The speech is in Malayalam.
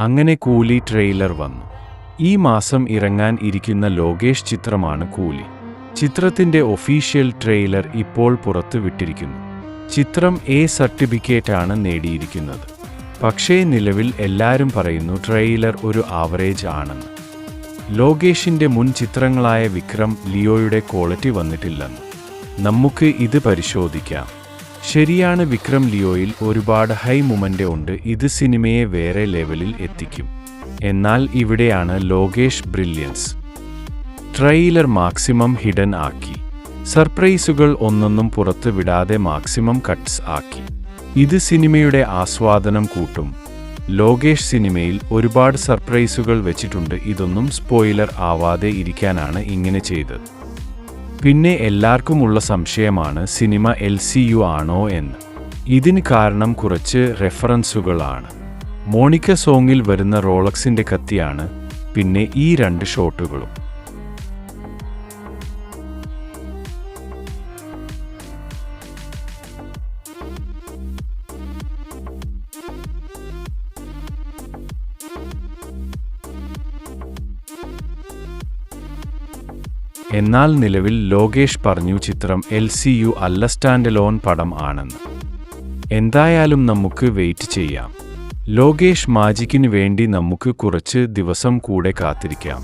അങ്ങനെ കൂലി ട്രെയിലർ വന്നു. ഈ മാസം ഇറങ്ങാൻ ഇരിക്കുന്ന ലോകേഷ് ചിത്രമാണ് കൂലി. ചിത്രത്തിന്റെ ഒഫീഷ്യൽ ട്രെയിലർ ഇപ്പോൾ പുറത്തുവിട്ടിരിക്കുന്നു. ചിത്രം എ സർട്ടിഫിക്കറ്റാണ് നേടിയിരിക്കുന്നത്. പക്ഷേ നിലവിൽ എല്ലാവരും പറയുന്നു ട്രെയിലർ ഒരു ആവറേജ് ആണെന്ന്. ലോകേഷിന്റെ മുൻ ചിത്രങ്ങളായ വിക്രം, ലിയോയുടെ ക്വാളിറ്റി വന്നിട്ടില്ലെന്ന്. നമുക്ക് ഇത് പരിശോധിക്കാം. ശരിയാണ്, വിക്രം ലിയോയിൽ ഒരുപാട് ഹൈ മൊമെന്റ് ഉണ്ട്. ഇത് സിനിമയെ വേറെ ലെവലിൽ എത്തിക്കും. എന്നാൽ ഇവിടെയാണ് Lokesh brilliance. Trailer maximum hidden ആക്കി. സർപ്രൈസുകൾ ഒന്നൊന്നും പുറത്ത് വിടാതെ മാക്സിമം കട്ട്സ് ആക്കി. ഇത് സിനിമയുടെ ആസ്വാദനം കൂട്ടും. ലോകേഷ് സിനിമയിൽ ഒരുപാട് സർപ്രൈസുകൾ വെച്ചിട്ടുണ്ട്. ഇതൊന്നും സ്പോയിലർ ആവാതെ ഇരിക്കാനാണ് ഇങ്ങനെ ചെയ്തത്. പിന്നെ എല്ലാവർക്കുമുള്ള സംശയമാണ് സിനിമ LCU ആണോ എന്ന്. ഇതിന് കാരണം കുറച്ച് റെഫറൻസുകളാണ്. മോണിക്ക സോങ്ങിൽ വരുന്ന റോളക്സിന്റെ കത്തിയാണ്, പിന്നെ ഈ 2 ഷോട്ടുകളും. എന്നാൽ നിലവിൽ ലോകേഷ് പറഞ്ഞു ചിത്രം LCU അല്ല, സ്റ്റാൻഡലോൺ പടം ആണെന്ന്. എന്തായാലും നമുക്ക് വെയിറ്റ് ചെയ്യാം. ലോകേഷ് മാജിക്കിന് വേണ്ടി നമുക്ക് കുറച്ച് ദിവസം കൂടെ കാത്തിരിക്കാം.